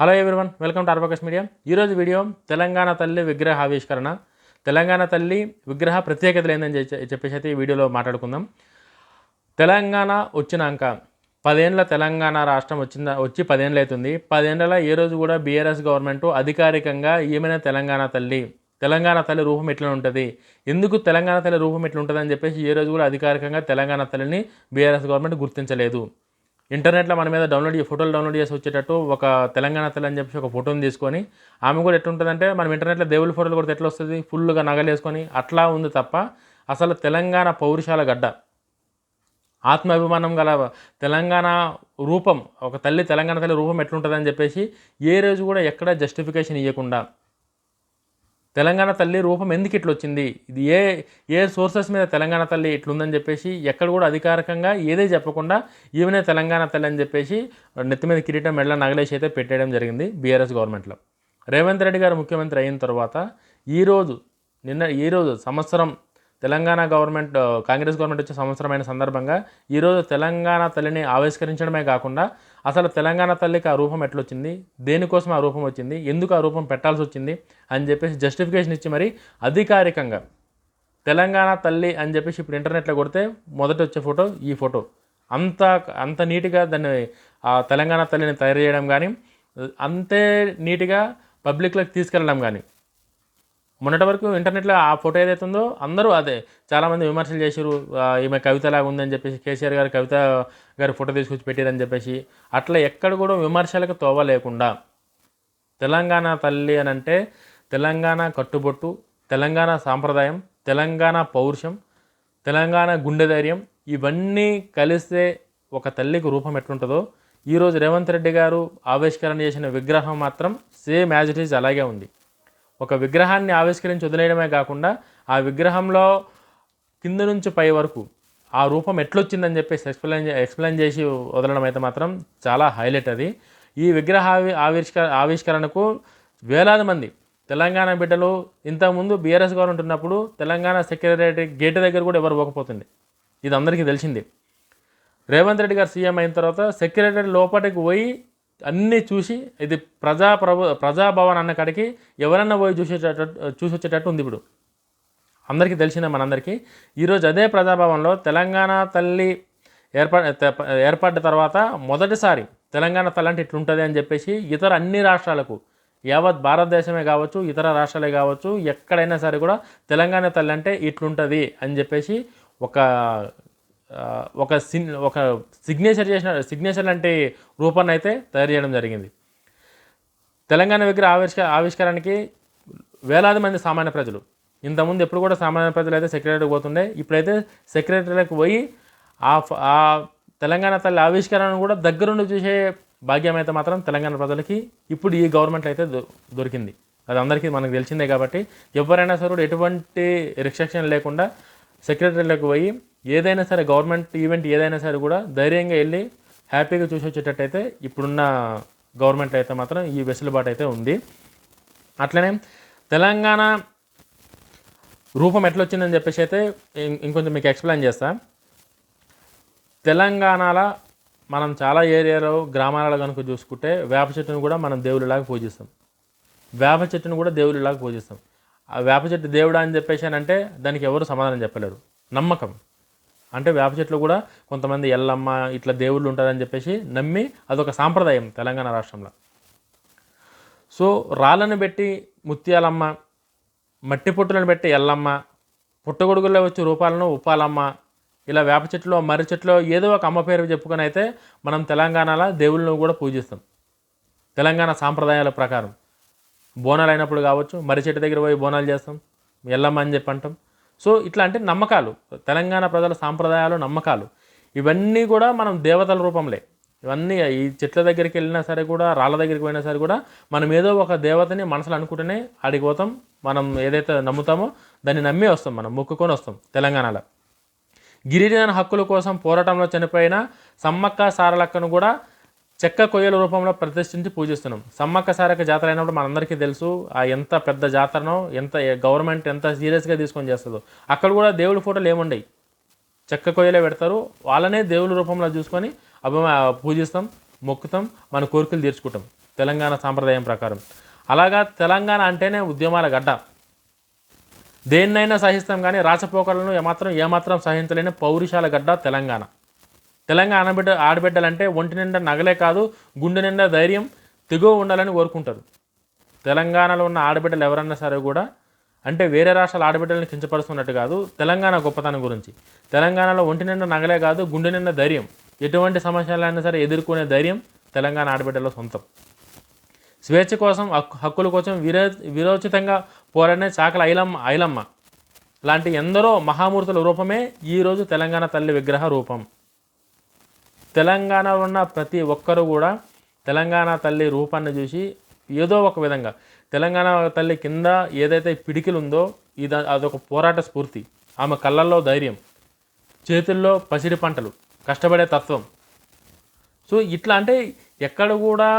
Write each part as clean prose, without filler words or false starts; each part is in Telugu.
హలో ఎవ్రీవన్, వెల్కమ్ టు అర్బకస్ మీడియా. ఈరోజు వీడియో తెలంగాణ తల్లి విగ్రహ ఆవిష్కరణ, తెలంగాణ తల్లి విగ్రహ ప్రత్యేకతలు ఏందని చెప్పేసి అయితే ఈ వీడియోలో మాట్లాడుకుందాం. తెలంగాణ వచ్చినాక 10 ఏళ్ళ తెలంగాణ రాష్ట్రం వచ్చి 10 ఏళ్ళు అవుతుంది. 10 ఏళ్ళలో ఏ రోజు కూడా బీఆర్ఎస్ గవర్నమెంట్ అధికారికంగా ఏమైనా తెలంగాణ తల్లి రూపం ఎట్లా ఉంటుంది, ఎందుకు తెలంగాణ తల్లి రూపం ఎట్లా ఉంటుంది అని చెప్పేసి ఏ రోజు కూడా అధికారికంగా తెలంగాణ తల్లిని బీఆర్ఎస్ గవర్నమెంట్ గుర్తించలేదు. ఇంటర్నెట్లో మన మీద ఫోటోలు డౌన్లోడ్ చేసి వచ్చేటట్టు ఒక తెలంగాణ తల్లి అని చెప్పేసి ఒక ఫోటోని తీసుకొని ఆమె కూడా ఎట్లుంటుందంటే మనం ఇంటర్నెట్లో దేవుళ్ళ ఫోటోలు కూడా ఎట్లా వస్తుంది, ఫుల్గా నగలేసుకొని అట్లా ఉంది తప్ప అసలు తెలంగాణ పౌరుషాల గడ్డ, ఆత్మాభిమానం గల తెలంగాణ రూపం, ఒక తెలంగాణ తల్లి రూపం ఎట్లుంటుందని చెప్పేసి ఏ రోజు కూడా ఎక్కడ జస్టిఫికేషన్ ఇవ్వకుండా తెలంగాణ తల్లి రూపం ఎందుకు ఇట్లా వచ్చింది, ఇది ఏ సోర్సెస్ మీద తెలంగాణ తల్లి ఇట్లుందని చెప్పేసి ఎక్కడ కూడా అధికారికంగా ఏదే చెప్పకుండా ఈమెనే తెలంగాణ తల్లి అని చెప్పేసి నెత్తి మీద కిరీటం మెడల నగలేసి అయితే పెట్టేయడం జరిగింది బీఆర్ఎస్ గవర్నమెంట్లో. రేవంత్ రెడ్డి గారు ముఖ్యమంత్రి అయిన తర్వాత ఈరోజు సంవత్సరం తెలంగాణ గవర్నమెంట్, కాంగ్రెస్ గవర్నమెంట్ వచ్చే సంవత్సరమైన సందర్భంగా ఈరోజు తెలంగాణ తల్లిని ఆవిష్కరించడమే కాకుండా అసలు తెలంగాణ తల్లికి ఆ రూపం ఎట్లొచ్చింది, దేనికోసం ఆ రూపం వచ్చింది, ఎందుకు ఆ రూపం పెట్టాల్సి వచ్చింది అని చెప్పేసి జస్టిఫికేషన్ ఇచ్చి మరి అధికారికంగా తెలంగాణ తల్లి అని చెప్పేసి ఇప్పుడు ఇంటర్నెట్లో కొడితే మొదట వచ్చే ఫోటో ఈ ఫోటో. అంత నీట్గా దాన్ని ఆ తెలంగాణ తల్లిని తయారు చేయడం కానీ, అంతే నీట్గా పబ్లిక్లోకి తీసుకెళ్ళడం కానీ. మొన్నటి వరకు ఇంటర్నెట్లో ఆ ఫోటో ఏదైతే ఉందో అందరూ అదే చాలామంది విమర్శలు చేశారు, ఈమె కవితలాగా ఉందని చెప్పేసి, కేసీఆర్ గారు కవిత గారి ఫోటో తీసుకొచ్చి పెట్టారని చెప్పేసి. అట్లా ఎక్కడ కూడా విమర్శలకు తోవ లేకుండా తెలంగాణ తల్లి అని అంటే తెలంగాణ కట్టుబొట్టు, తెలంగాణ సాంప్రదాయం, తెలంగాణ పౌరుషం, తెలంగాణ గుండె ధైర్యం ఇవన్నీ కలిస్తే ఒక తల్లికి రూపం ఎట్లుంటుందో ఈరోజు రేవంత్ రెడ్డి గారు ఆవిష్కరణ చేసిన విగ్రహం మాత్రం సేమ్ యాజ్ ఇట్ ఈజ్ అలాగే ఉంది. ఒక విగ్రహాన్ని ఆవిష్కరించి వదిలేయడమే కాకుండా ఆ విగ్రహంలో కింద నుంచి పై వరకు ఆ రూపం ఎట్లొచ్చిందని చెప్పేసి ఎక్స్ప్లెయిన్ చేసి వదలడం అయితే మాత్రం చాలా హైలైట్. అది ఈ విగ్రహ ఆవిష్కరణకు వేలాది మంది తెలంగాణ బిడ్డలు, ఇంతకుముందు బీఆర్ఎస్ గవర్నమెంట్ ఉన్నప్పుడు తెలంగాణ సెక్రటరీ గేట్ దగ్గర కూడా ఎవరు పోకపోతుంది, ఇది అందరికీ తెలిసింది. రేవంత్ రెడ్డి గారు సీఎం అయిన తర్వాత సెక్రటరీ లోపలికి పోయి అన్నీ చూసి ఇది ప్రజాభవన్ అన్న కాడికి ఎవరన్నా పోయి చూసి వచ్చేటట్టు ఉంది. ఇప్పుడు అందరికీ తెలిసిందే మనందరికీ. ఈరోజు అదే ప్రజాభవన్లో తెలంగాణ తల్లి ఏర్పడ్డ తర్వాత మొదటిసారి తెలంగాణ తల్లి అంటే ఇట్లుంటుంది అని చెప్పేసి ఇతర అన్ని రాష్ట్రాలకు, యావత్ భారతదేశమే కావచ్చు, ఇతర రాష్ట్రాలే కావచ్చు, ఎక్కడైనా సరే కూడా తెలంగాణ తల్లి అంటే ఇట్లుంటుంది అని చెప్పేసి ఒక సిగ్నేచర్ లాంటి రూపాన్ని అయితే తయారు చేయడం జరిగింది. తెలంగాణ విగ్రహ ఆవిష్కరణకి వేలాది మంది సామాన్య ప్రజలు, ఇంతకుముందు ఎప్పుడు కూడా సామాన్య ప్రజలు అయితే సెక్రటరీకి పోతుండే, ఇప్పుడైతే సెక్రటరీలకు పోయి ఆ తెలంగాణ తల్లి ఆవిష్కరణను కూడా దగ్గరుండి చూసే భాగ్యం అయితే మాత్రం తెలంగాణ ప్రజలకి ఇప్పుడు ఈ గవర్నమెంట్ అయితే దొరికింది. అది అందరికీ మనకు తెలిసిందే. కాబట్టి ఎవరైనా సరే ఎటువంటి రిస్ట్రిక్షన్ లేకుండా సెక్రటరీలకు పోయి ఏదైనా సరే గవర్నమెంట్ ఈవెంట్ ఏదైనా సరే కూడా ధైర్యంగా వెళ్ళి హ్యాపీగా చూసి వచ్చేటట్టయితే ఇప్పుడున్న గవర్నమెంట్ అయితే మాత్రం ఈ వెసులుబాటు అయితే ఉంది. అట్లనే తెలంగాణ రూపం ఎట్లా వచ్చిందని చెప్పేసి అయితే ఇంకొంచెం మీకు ఎక్స్ప్లెయిన్ చేస్తా. తెలంగాణలో మనం చాలా ఏరియాలో గ్రామాలలో కనుక చూసుకుంటే వేప చెట్టును కూడా మనం దేవుళ్ళలాగా పూజిస్తాం. ఆ వేప చెట్టు దేవుడా అని చెప్పేసి అంటే దానికి ఎవరు సమాధానం చెప్పలేరు. నమ్మకం అంటే వేప చెట్లు కూడా కొంతమంది ఎల్లమ్మ ఇట్లా దేవుళ్ళు ఉంటారని చెప్పేసి నమ్మి అదొక సాంప్రదాయం తెలంగాణ రాష్ట్రంలో. సో రాళ్ళను పెట్టి ముత్యాలమ్మ, మట్టి పొట్టులను పెట్టి ఎల్లమ్మ, పుట్టగొడుగుల్లో వచ్చి రూపాలను ఉప్పాలమ్మ, ఇలా వేప చెట్లు మర్రి చెట్లు ఏదో ఒక అమ్మ పేరు చెప్పుకొని అయితే మనం తెలంగాణలో దేవుళ్ళను కూడా పూజిస్తాం. తెలంగాణ సాంప్రదాయాల ప్రకారం బోనాలు అయినప్పుడు కావచ్చు, మర్రి చెట్టు దగ్గర పోయి బోనాలు చేస్తాం, ఎల్లమ్మ అని చెప్పి అంటాం. సో ఇట్లా అంటే నమ్మకాలు, తెలంగాణ ప్రజల సాంప్రదాయాలు, నమ్మకాలు ఇవన్నీ కూడా మనం దేవతల రూపంలే. ఇవన్నీ ఈ చెట్ల దగ్గరికి వెళ్ళినా సరే కూడా, రాళ్ళ దగ్గరికి పోయినా సరే కూడా మనం ఏదో ఒక దేవతని మనసులో అనుకుంటేనే ఆడికి పోతాం. మనం ఏదైతే నమ్ముతామో దాన్ని నమ్మి వస్తాం, మనం మొక్కుకొని వస్తాం. తెలంగాణలో గిరిజన హక్కుల కోసం పోరాటంలో చనిపోయిన సమ్మక్క సారలక్కను కూడా చెక్క కొయ్యల రూపంలో ప్రతిష్ఠించి పూజిస్తున్నాం. సమ్మక్క సారక్క జాతర అయినప్పుడు మనందరికీ తెలుసు ఆ ఎంత పెద్ద జాతరనో, ఎంత గవర్నమెంట్ ఎంత సీరియస్గా తీసుకొని చేస్తుందో. అక్కడ కూడా దేవుడి ఫోటోలు ఏముండయి, చెక్క కొయ్యలే పెడతారు. వాళ్ళనే దేవుడి రూపంలో చూసుకొని పూజిస్తాం, మొక్కుతాం, మన కోరికలు తీర్చుకుంటాం. తెలంగాణ సాంప్రదాయం ప్రకారం. అలాగా తెలంగాణ అంటేనే ఉద్యమాల గడ్డ. దేన్నైనా సహిస్తాం కానీ రాచపోకలను ఏమాత్రం సహించలేని పౌరుషాల గడ్డ తెలంగాణ. తెలంగాణ ఆడబిడ్డలంటే ఒంటి నిండా నగలే కాదు, గుండె నిండా ధైర్యం, తెగువ ఉండాలని కోరుకుంటారు. తెలంగాణలో ఉన్న ఆడబిడ్డలు ఎవరన్నా సరే కూడా, అంటే వేరే రాష్ట్రాల ఆడబిడ్డలను కించపరుస్తున్నట్టు కాదు, తెలంగాణ గొప్పతనం గురించి. తెలంగాణలో ఒంటి నిండా నగలే కాదు, గుండె నిండా ధైర్యం, ఎటువంటి సమస్యలైనా సరే ఎదుర్కొనే ధైర్యం తెలంగాణ ఆడబిడ్డలో సొంతం. స్వేచ్ఛ కోసం, హక్కుల కోసం విరోచితంగా పోరాడిన చాకల ఐలమ్మ లాంటి ఎందరో మహామూర్తుల రూపమే ఈరోజు తెలంగాణ తల్లి విగ్రహ రూపం. తెలంగాణలో ఉన్న ప్రతి ఒక్కరూ కూడా తెలంగాణ తల్లి రూపాన్ని చూసి ఏదో ఒక విధంగా తెలంగాణ తల్లి కింద ఏదైతే పిడికిలు ఉందో అదొక పోరాట స్ఫూర్తి. ఆమె కళ్ళల్లో ధైర్యం, చేతుల్లో పసిడి పంటలు, కష్టపడే తత్వం. సో ఇట్లా అంటే ఎక్కడ కూడా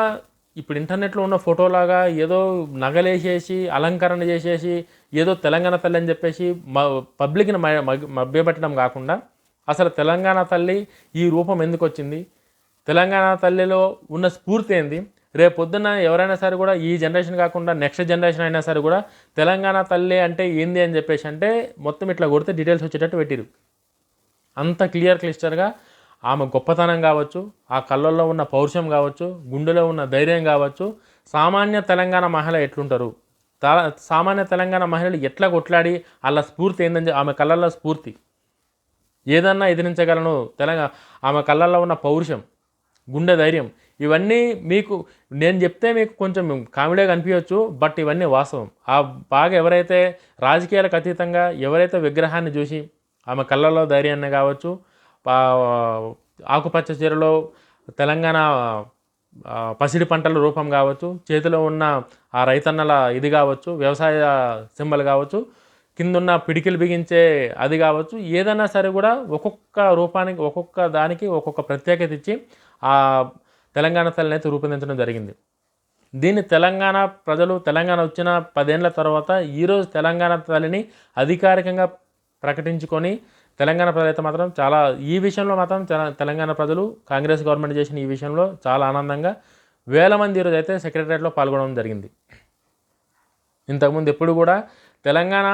ఇప్పుడు ఇంటర్నెట్లో ఉన్న ఫోటోలాగా ఏదో నగలేసేసి అలంకరణ చేసేసి ఏదో తెలంగాణ తల్లి అని చెప్పేసి పబ్లిక్ని మభ్యపెట్టడం కాకుండా, అసలు తెలంగాణ తల్లి ఈ రూపం ఎందుకు వచ్చింది, తెలంగాణ తల్లిలో ఉన్న స్ఫూర్తి ఏంది, రేపు పొద్దున్న ఎవరైనా సరే కూడా ఈ జనరేషన్ కాకుండా నెక్స్ట్ జనరేషన్ అయినా సరే కూడా తెలంగాణ తల్లి అంటే ఏంది అని చెప్పేసి అంటే మొత్తం ఇట్లా కొడితే డీటెయిల్స్ వచ్చేటట్టు పెట్టిరు. అంత క్లియర్గా ఆమె గొప్పతనం కావచ్చు, ఆ కళ్ళల్లో ఉన్న పౌరుషం కావచ్చు, గుండెలో ఉన్న ధైర్యం కావచ్చు, సామాన్య తెలంగాణ మహిళ ఎట్లుంటారు, సామాన్య తెలంగాణ మహిళలు ఎట్లా కొట్లాడి అలా స్ఫూర్తి ఏందని ఆమె కళ్ళల్లో స్ఫూర్తి, ఏదన్నా ఎదిరించగలను ఆమె కళ్ళల్లో ఉన్న పౌరుషం, గుండె ధైర్యం, ఇవన్నీ మీకు నేను చెప్తే మీకు కొంచెం కామెడీగా అనిపించవచ్చు, బట్ ఇవన్నీ వాస్తవం. ఆ బాగా ఎవరైతే రాజకీయాలకు అతీతంగా ఎవరైతే విగ్రహాన్ని చూసి ఆమె కళ్ళల్లో ధైర్యాన్ని కావచ్చు, ఆకుపచ్చ చీరలో తెలంగాణ పసిడి పంటల రూపం కావచ్చు, చేతిలో ఉన్న ఆ రైతన్నల ఇది కావచ్చు, వ్యవసాయ సింబల్ కావచ్చు, కిందున్న పిడికిలు బిగించే అది కావచ్చు, ఏదైనా సరే కూడా ఒక్కొక్క రూపానికి ఒక్కొక్క దానికి ఒక్కొక్క ప్రత్యేకత ఇచ్చి ఆ తెలంగాణ తల్లిని అయితే రూపొందించడం జరిగింది. దీన్ని తెలంగాణ ప్రజలు తెలంగాణ వచ్చిన 10 ఏళ్ల తర్వాత ఈరోజు తెలంగాణ తల్లిని అధికారికంగా ప్రకటించుకొని తెలంగాణ ప్రజలైతే మాత్రం చాలా ఈ విషయంలో మాత్రం తెలంగాణ ప్రజలు కాంగ్రెస్ గవర్నమెంట్ చేసిన ఈ విషయంలో చాలా ఆనందంగా వేల మంది ఈరోజు అయితే సెక్రటరియట్లో పాల్గొనడం జరిగింది. ఇంతకుముందు ఎప్పుడు కూడా తెలంగాణ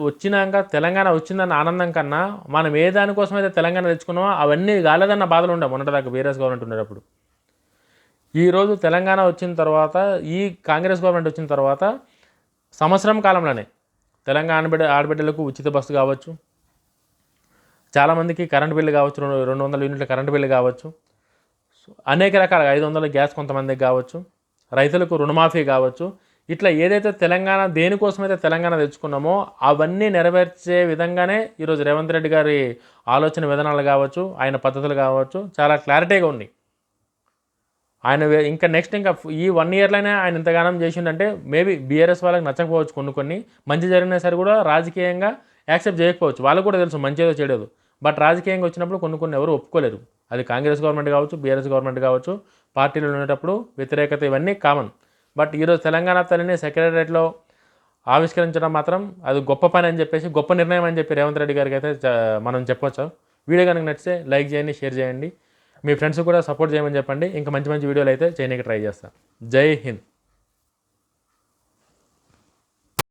వచ్చిందన్న ఆనందం కన్నా మనం ఏ దానికోసం అయితే తెలంగాణ తెచ్చుకున్నామో అవన్నీ కాలేదన్న బాధలు ఉండే మొన్నటిదాకా బీఆర్ఎస్ గవర్నమెంట్ ఉండేటప్పుడు. ఈరోజు తెలంగాణ వచ్చిన తర్వాత, ఈ కాంగ్రెస్ గవర్నమెంట్ వచ్చిన తర్వాత సంవత్సరం కాలంలోనే తెలంగాణ ఆడబిడ్డలకు ఉచిత బస్సు కావచ్చు, చాలామందికి కరెంటు బిల్లు కావచ్చు, 200 యూనిట్ల కరెంటు బిల్లు కావచ్చు, అనేక రకాల 500 గ్యాస్ కొంతమందికి కావచ్చు, రైతులకు రుణమాఫీ కావచ్చు, ఇట్లా ఏదైతే తెలంగాణ దేనికోసమైతే తెలంగాణ తెచ్చుకున్నామో అవన్నీ నెరవేర్చే విధంగానే ఈరోజు రేవంత్ రెడ్డి గారి ఆలోచన విధానాలు కావచ్చు, ఆయన పద్ధతులు కావచ్చు చాలా క్లారిటీగా ఉన్నాయి. ఆయన ఇంకా నెక్స్ట్ ఈ 1 ఇయర్లోనే ఆయన ఇంతగానం చేసిండంటే మేబీ బీఆర్ఎస్ వాళ్ళకి నచ్చకపోవచ్చు, కొన్ని మంచి జరిగినా సరే కూడా రాజకీయంగా యాక్సెప్ట్ చేయకపోవచ్చు, వాళ్ళకు కూడా తెలుసు మంచిదో చెడేదో, బట్ రాజకీయంగా వచ్చినప్పుడు కొన్ని ఎవరు ఒప్పుకోలేరు. అది కాంగ్రెస్ గవర్నమెంట్ కావచ్చు, బీఆర్ఎస్ గవర్నమెంట్ కావచ్చు, పార్టీలు ఉండేటప్పుడు వ్యతిరేకత ఇవన్నీ కామన్. బట్ ఈరోజు తెలంగాణ తల్లిని సెక్రటరియట్లో ఆవిష్కరించడం మాత్రం అది గొప్ప పని అని చెప్పేసి, గొప్ప నిర్ణయం అని చెప్పి రేవంత్ రెడ్డి గారికి అయితే మనం చెప్పొచ్చు. వీడియో కనుక నచ్చితే లైక్ చేయండి, షేర్ చేయండి, మీ ఫ్రెండ్స్ కూడా సపోర్ట్ చేయమని చెప్పండి. ఇంకా మంచి వీడియోలు అయితే చేయడానికి ట్రై చేస్తాను. జై హింద్.